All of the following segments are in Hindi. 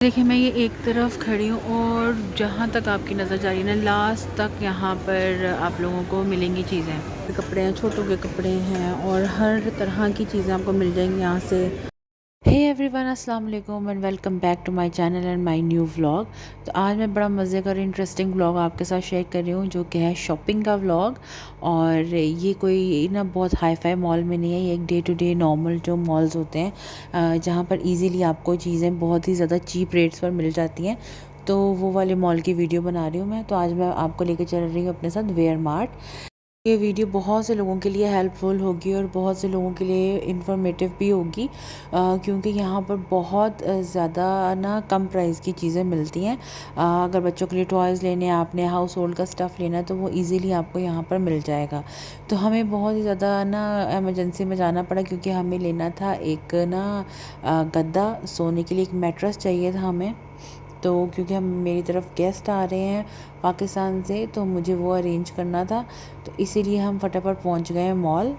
देखिए मैं ये एक तरफ खड़ी हूँ और जहाँ तक आपकी नज़र जा रही है ना लास्ट तक यहाँ पर आप लोगों को मिलेंगी चीज़ें। कपड़े हैं, छोटों के कपड़े हैं और हर तरह की चीज़ें आपको मिल जाएंगी यहाँ से। हे एवरीवन, अस्सलाम वालेकुम and welcome back to my channel and my new vlog. तो आज मैं बड़ा मज़े का और इंटरेस्टिंग व्लॉग आपके साथ शेयर कर रही हूँ जो कि है शॉपिंग का व्लॉग। और ये कोई ना बहुत हाई फाई मॉल में नहीं है, ये एक डे टू डे नॉर्मल जो मॉल्स होते हैं जहाँ पर इजीली आपको चीज़ें बहुत ही ज़्यादा चीप रेट्स पर मिल जाती हैं। तो वो वाले मॉल की वीडियो बना रही हूँ मैं। तो आज मैं आपको लेकर चल रही हूँ अपने साथ वेयर मार्ट। ये वीडियो बहुत से लोगों के लिए हेल्पफुल होगी और बहुत से लोगों के लिए इन्फॉर्मेटिव भी होगी क्योंकि यहाँ पर बहुत ज़्यादा ना कम प्राइस की चीज़ें मिलती हैं। अगर बच्चों के लिए टॉयज़ लेने हैं, आपने हाउस होल्ड का स्टफ़ लेना है तो वो इजीली आपको यहाँ पर मिल जाएगा। तो हमें बहुत ही ज़्यादा ना इमरजेंसी में जाना पड़ा क्योंकि हमें लेना था एक ना गद्दा, सोने के लिए एक मैट्रेस चाहिए था हमें। तो क्योंकि हम मेरी तरफ गेस्ट आ रहे हैं पाकिस्तान से तो मुझे वो अरेंज करना था, तो इसीलिए हम फटाफट पहुंच गए मॉल।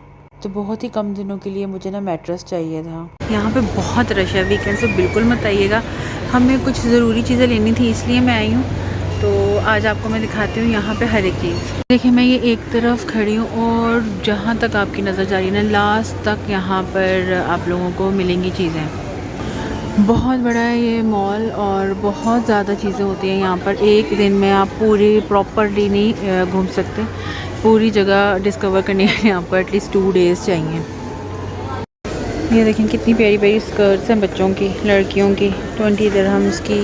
तो बहुत ही कम दिनों के लिए मुझे ना मैट्रेस चाहिए था। यहाँ पे बहुत रश है, वीकेंड से बिल्कुल मत आइएगा। हमें कुछ ज़रूरी चीज़ें लेनी थी इसलिए मैं आई हूँ। तो आज आपको मैं दिखाती हूँ यहाँ पे हर एक चीज़। देखिए मैं ये एक तरफ खड़ी हूँ और जहाँ तक आपकी नज़र जा रही है ना लास्ट तक यहाँ पर आप लोगों को मिलेंगी चीज़ें। बहुत बड़ा है ये मॉल और बहुत ज़्यादा चीज़ें होती हैं यहाँ पर। एक दिन में आप पूरी प्रॉपरली नहीं घूम सकते, पूरी जगह डिस्कवर करने के लिए आपको एटलीस्ट 2 डेज़ चाहिए। ये देखें कितनी प्यारी प्यारी स्कर्ट्स हैं बच्चों की, लड़कियों की। 20 दिरहम्स की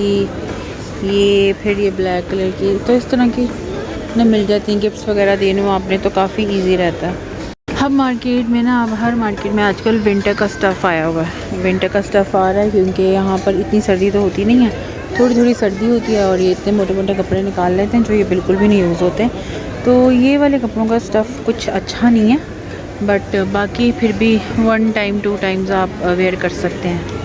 ये, फिर ये ब्लैक कलर की। तो इस तरह की ना मिल जाती हैं गिफ्ट्स वगैरह देने में आपने, तो काफ़ी ईजी रहता है। हब मार्केट में ना, अब हर मार्केट में आजकल विंटर का स्टफ़ आया हुआ है। विंटर का स्टफ़ आ रहा है क्योंकि यहाँ पर इतनी सर्दी तो होती नहीं है, थोड़ी थोड़ी सर्दी होती है और ये इतने मोटे मोटे कपड़े निकाल लेते हैं जो ये बिल्कुल भी नहीं यूज़ होते। तो ये वाले कपड़ों का स्टफ़ कुछ अच्छा नहीं है, बट बाकी फिर भी 1 टाइम 2 टाइम्स आप वेयर कर सकते हैं।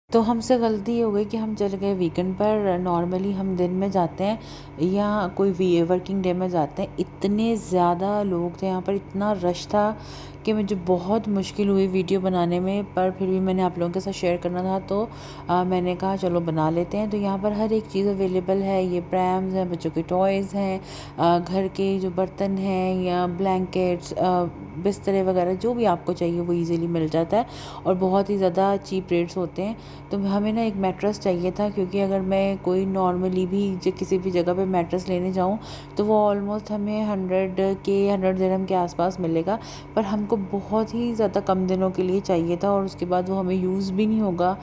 तो हमसे गलती हो गई कि हम चले गए वीकेंड पर। नॉर्मली हम दिन में जाते हैं या कोई वर्किंग डे में जाते हैं। इतने ज़्यादा लोग थे यहाँ पर, इतना रश था कि मुझे बहुत मुश्किल हुई वीडियो बनाने में, पर फिर भी मैंने आप लोगों के साथ शेयर करना था तो मैंने कहा चलो बना लेते हैं। तो यहाँ पर हर एक चीज़ अवेलेबल है। ये प्रैम्स हैं, बच्चों के टॉयज़ हैं, घर के जो बर्तन हैं या ब्लैंकेट्स, बिस्तरे वगैरह जो भी आपको चाहिए वो इजीली मिल जाता है और बहुत ही ज़्यादा चीप रेट्स होते हैं। तो हमें ना एक मैट्रेस चाहिए था क्योंकि अगर मैं कोई नॉर्मली भी किसी भी जगह पे मैट्रेस लेने जाऊँ तो वो ऑलमोस्ट हमें 100 दिरहम के आसपास मिलेगा, पर हमको बहुत ही ज़्यादा कम दिनों के लिए चाहिए था और उसके बाद वो हमें यूज़ भी नहीं होगा।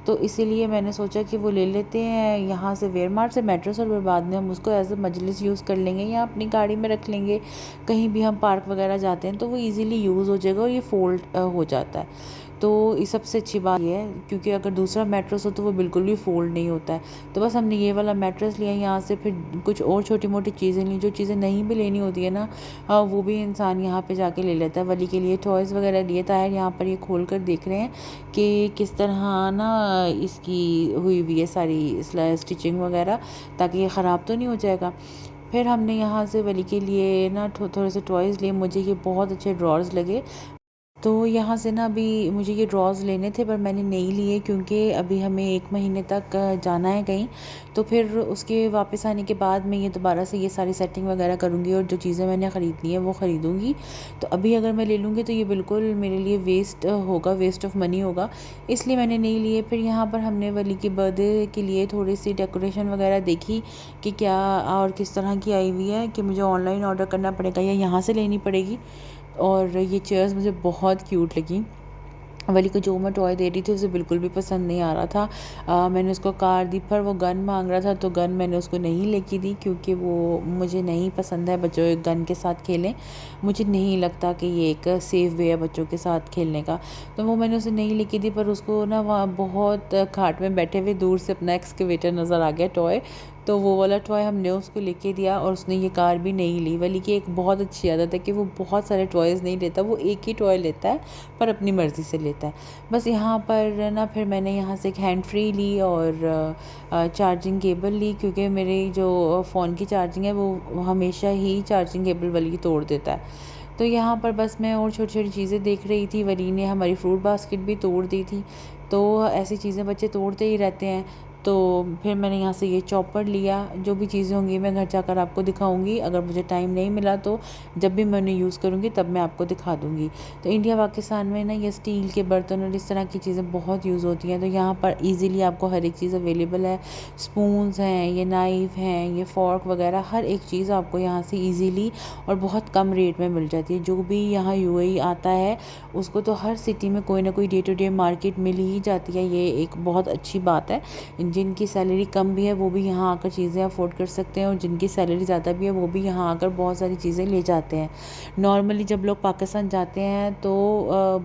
तो इसीलिए मैंने सोचा कि वो ले लेते हैं यहाँ से वेयर मार्ट से मैट्रेस, और बाद में हम उसको एज ए मजलिस यूज़ कर लेंगे या अपनी गाड़ी में रख लेंगे। कहीं भी हम पार्क वगैरह जाते हैं तो वो ईज़िली यूज़ हो जाएगा और ये फ़ोल्ड हो जाता है। तो ये सबसे अच्छी बात ये है क्योंकि अगर दूसरा मैट्रेस हो तो वो बिल्कुल भी फ़ोल्ड नहीं होता है। तो बस हमने ये वाला मैट्रेस लिया यहाँ से, फिर कुछ और छोटी मोटी चीज़ें ली जो चीज़ें नहीं भी लेनी होती है ना, वो भी इंसान यहाँ पे जाके ले लेता है। वली के लिए टॉयज़ वगैरह लिए, ताहिर यहाँ पर ये खोल कर देख रहे हैं कि किस तरह ना इसकी हुई हुई है सारी स्टिचिंग वगैरह, ताकि ये ख़राब तो नहीं हो जाएगा। फिर हमने यहाँ से वली के लिए ना थोड़े से टॉयज़ लिए। मुझे ये बहुत अच्छे ड्रॉर्स लगे, तो यहाँ से ना अभी मुझे ये ड्रॉज़ लेने थे पर मैंने नहीं लिए क्योंकि अभी हमें 1 महीने तक जाना है कहीं। तो फिर उसके वापस आने के बाद मैं ये दोबारा से ये सारी सेटिंग वगैरह करूँगी और जो चीज़ें मैंने ख़रीदनी है वो ख़रीदूँगी। तो अभी अगर मैं ले लूँगी तो ये बिल्कुल मेरे लिए वेस्ट होगा, वेस्ट ऑफ मनी होगा, इसलिए मैंने नहीं लिए। फिर यहाँ पर हमने वली के बर्थडे के लिए थोड़ी सी डेकोरेशन वगैरह देखी कि क्या और किस तरह की आई हुई है, कि मुझे ऑनलाइन ऑर्डर करना पड़ेगा या यहाँ से लेनी पड़ेगी। और ये चेयर्स मुझे बहुत क्यूट लगी। वली को जो मैं टॉय दे रही थी उसे बिल्कुल भी पसंद नहीं आ रहा था। मैंने उसको कार दी, पर वो गन मांग रहा था तो गन मैंने उसको नहीं लेके दी क्योंकि वो मुझे नहीं पसंद है बच्चों गन के साथ खेलें। मुझे नहीं लगता कि ये एक सेफ़ वे है बच्चों के साथ खेलने का। तो वो मैंने उसे नहीं लेके दी, पर उसको ना वहाँ बहुत खाट में बैठे हुए दूर से अपना एक्सकेवेटर नज़र आ गया टॉय, तो वो वाला टॉय हमने उसको लेके दिया और उसने ये कार भी नहीं ली। वली की एक बहुत अच्छी आदत है कि वो बहुत सारे टॉयज़ नहीं लेता, वो एक ही टॉय लेता है पर अपनी मर्ज़ी से लेता है। बस यहाँ पर ना फिर मैंने यहाँ से एक हैंड फ्री ली और चार्जिंग केबल ली क्योंकि मेरी जो फ़ोन की चार्जिंग है वो हमेशा ही चार्जिंग केबल वाली तोड़ देता है। तो यहाँ पर बस मैं और छोटी छोटी चीज़ें देख रही थी। वली ने हमारी फ्रूट बास्केट भी तोड़ दी थी। तो ऐसी चीज़ें बच्चे तोड़ते ही रहते हैं। तो फिर मैंने यहाँ से ये चॉपर लिया। जो भी चीज़ें होंगी मैं घर जाकर आपको दिखाऊंगी, अगर मुझे टाइम नहीं मिला तो जब भी मैं उन्हें यूज़ करूँगी तब मैं आपको दिखा दूँगी। तो इंडिया पाकिस्तान में ना ये स्टील के बर्तन और इस तरह की चीज़ें बहुत यूज़ होती हैं। तो यहाँ पर ईज़िली आपको हर एक चीज़ अवेलेबल है। स्पून्स हैं, ये नाइफ़ हैं, ये फ़ॉर्क वगैरह हर एक चीज़ आपको यहाँ से ईज़िली और बहुत कम रेट में मिल जाती है। जो भी यहाँ यूएई आता है उसको तो हर सिटी में कोई ना कोई डे टू डे मार्केट मिल ही जाती है। ये एक बहुत अच्छी बात है। जिनकी सैलरी कम भी है वो भी यहाँ आकर चीज़ें अफोर्ड कर सकते हैं, और जिनकी सैलरी ज़्यादा भी है वो भी यहाँ आकर बहुत सारी चीज़ें ले जाते हैं। नॉर्मली जब लोग पाकिस्तान जाते हैं तो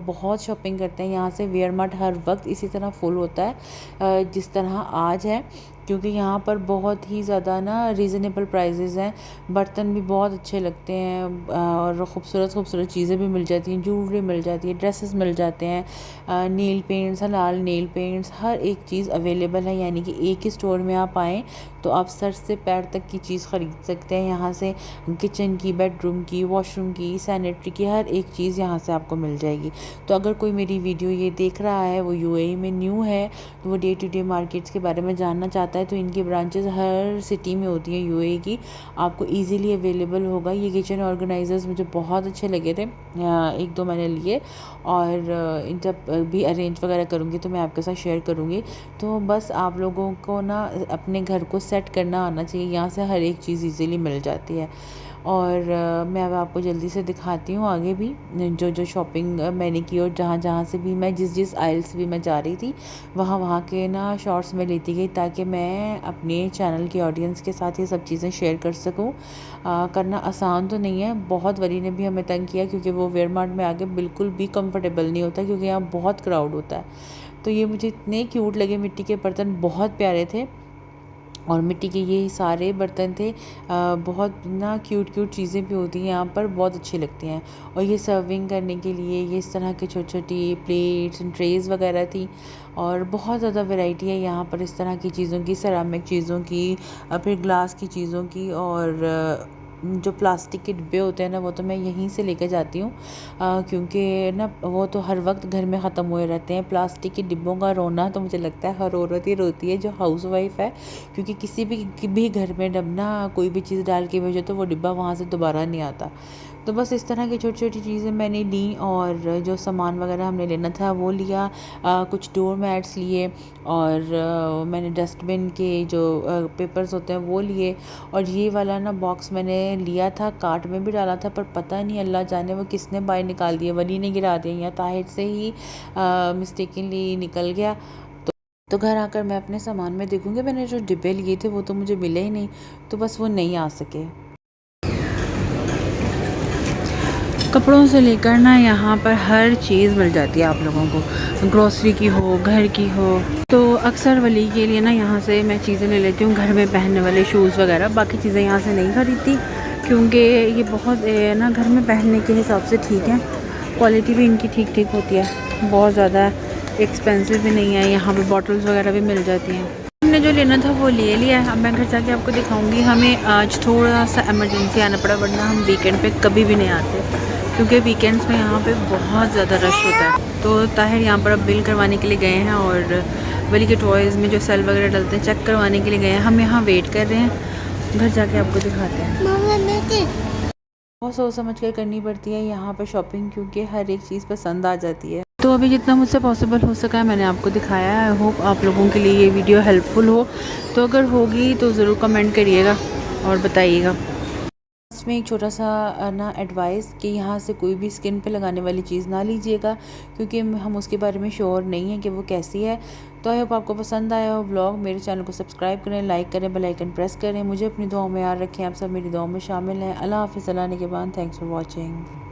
बहुत शॉपिंग करते हैं यहाँ से। वेयर मार्ट हर वक्त इसी तरह फुल होता है जिस तरह आज है, क्योंकि यहाँ पर बहुत ही ज़्यादा ना रीज़नेबल प्राइजेज़ हैं। बर्तन भी बहुत अच्छे लगते हैं और ख़ूबसूरत ख़ूबसूरत चीज़ें भी मिल जाती हैं, ज्वेलरी मिल जाती है, ड्रेसेस मिल जाते हैं, नेल पेंट्स, हलाल नेल पेंट्स, हर एक चीज़ अवेलेबल है। यानी कि एक ही स्टोर में आप आएँ तो आप सर से पैर तक की चीज़ ख़रीद सकते हैं। यहाँ से किचन की, बेडरूम की, वॉशरूम की, सैनिटरी की हर एक चीज़ यहाँ से आपको मिल जाएगी। तो अगर कोई मेरी वीडियो ये देख रहा है, वो यूएई में न्यू है, तो वो डे टू डे मार्केट्स के बारे में जानना चाहता है, तो इनकी ब्रांचेस हर सिटी में होती हैं यूएई की, आपको ईज़िली अवेलेबल होगा। ये किचन ऑर्गेनाइज़र्स मुझे बहुत अच्छे लगे थे, 1-2 मैंने लिए, और जब भी अरेंज वगैरह करूँगी तो मैं आपके साथ शेयर करूँगी। तो बस आप लोगों को ना अपने घर को सेट करना आना चाहिए। यहाँ से हर एक चीज़ ईज़िली मिल जाती है। और मैं अब आपको जल्दी से दिखाती हूँ आगे भी जो जो शॉपिंग मैंने की, और जहाँ जहाँ से भी मैं जिस आइल से भी मैं जा रही थी वहाँ वहाँ के ना शॉर्ट्स में लेती गई, ताकि मैं अपने चैनल की ऑडियंस के साथ ये सब चीज़ें शेयर कर सकूँ। करना आसान तो नहीं है, बहुत वली ने भी हमें तंग किया, क्योंकि वो वेयर मार्ट में आके बिल्कुल भी कंफर्टेबल नहीं होता, क्योंकि यहाँ बहुत क्राउड होता है। तो ये मुझे इतने क्यूट लगे, मिट्टी के बर्तन बहुत प्यारे थे, और मिट्टी के ये सारे बर्तन थे। बहुत ना क्यूट क्यूट चीज़ें भी होती हैं यहाँ पर, बहुत अच्छी लगती हैं। और ये सर्विंग करने के लिए ये इस तरह के छोटी छोटी प्लेट्स एंड ट्रेज़ वगैरह थी, और बहुत ज़्यादा वैरायटी है यहाँ पर इस तरह की चीज़ों की, सेरामिक चीज़ों की, फिर ग्लास की चीज़ों की, और जो प्लास्टिक के डिब्बे होते हैं ना वो तो मैं यहीं से लेकर जाती हूँ, क्योंकि ना वो तो हर वक्त घर में ख़त्म हुए रहते हैं। प्लास्टिक के डिब्बों का रोना तो मुझे लगता है हर औरत ही रोती है जो हाउस वाइफ है, क्योंकि किसी भी घर में डबना कोई भी चीज़ डाल के भेजो तो वो डिब्बा वहाँ से दोबारा नहीं आता। तो बस इस तरह की छोटी छोटी चीज़ें मैंने ली, और जो सामान वगैरह हमने लेना था वो लिया। कुछ डोर मैट्स लिए, और मैंने डस्टबिन के जो पेपर्स होते हैं वो लिए, और ये वाला ना बॉक्स मैंने लिया था, कार्ट में भी डाला था, पर पता नहीं अल्लाह जाने वो किसने बाहर निकाल दिया, वली ने गिरा दिया, या ताहिर से ही मिस्टेकनली निकल गया। तो घर आकर मैं अपने सामान में देखूँगी, मैंने जो डिब्बे लिए थे वो तो मुझे मिले ही नहीं, तो बस वो नहीं आ सके। कपड़ों से लेकर ना यहाँ पर हर चीज़ मिल जाती है आप लोगों को, ग्रोसरी की हो, घर की हो। तो अक्सर वली के लिए ना यहाँ से मैं चीज़ें ले लेती हूँ, घर में पहनने वाले शूज़ वगैरह। बाकी चीज़ें यहाँ से नहीं खरीदती, क्योंकि ये बहुत ना घर में पहनने के हिसाब से ठीक है, क्वालिटी भी इनकी ठीक ठीक होती है, बहुत ज़्यादा एक्सपेंसिव भी नहीं है। यहाँ पर बॉटल्स वगैरह भी मिल जाती हैं। हमने जो लेना था वो ले लिया है। अब मैं घर जाके आपको दिखाऊंगी। हमें आज थोड़ा सा इमरजेंसी आना पड़ा, वरना हम वीकेंड पे कभी भी नहीं आते, क्योंकि वीकेंड्स में यहाँ पे बहुत ज़्यादा रश होता है। तो ताहिर यहाँ पर अब बिल करवाने के लिए गए हैं, और वली के टॉयज़ में जो सेल वगैरह डलते हैं चेक करवाने के लिए गए हैं। हम यहाँ वेट कर रहे हैं, घर जाके आपको दिखाते हैं। बहुत सोच समझ कर करनी पड़ती है यहाँ पर शॉपिंग, क्योंकि हर एक चीज़ पसंद आ जाती है। तो अभी जितना मुझसे पॉसिबल हो सका है मैंने आपको दिखाया है। आई होप आप लोगों के लिए ये वीडियो हेल्पफुल हो। तो अगर होगी तो ज़रूर कमेंट करिएगा और बताइएगा। इसमें एक छोटा सा ना एडवाइस कि यहाँ से कोई भी स्किन पे लगाने वाली चीज़ ना लीजिएगा, क्योंकि हम उसके बारे में श्योर नहीं है कि वो कैसी है। तो आई होप आपको पसंद आया हो व्लॉग। मेरे चैनल को सब्सक्राइब करें, लाइक करें, बेल आइकन प्रेस करें। मुझे अपनी दुआओं में याद रखें, आप सब मेरी दुआओं में शामिल हैं। अल्लाह हाफ़िज़। अल्लाह ने के बाद थैंक्स फॉर वॉचिंग।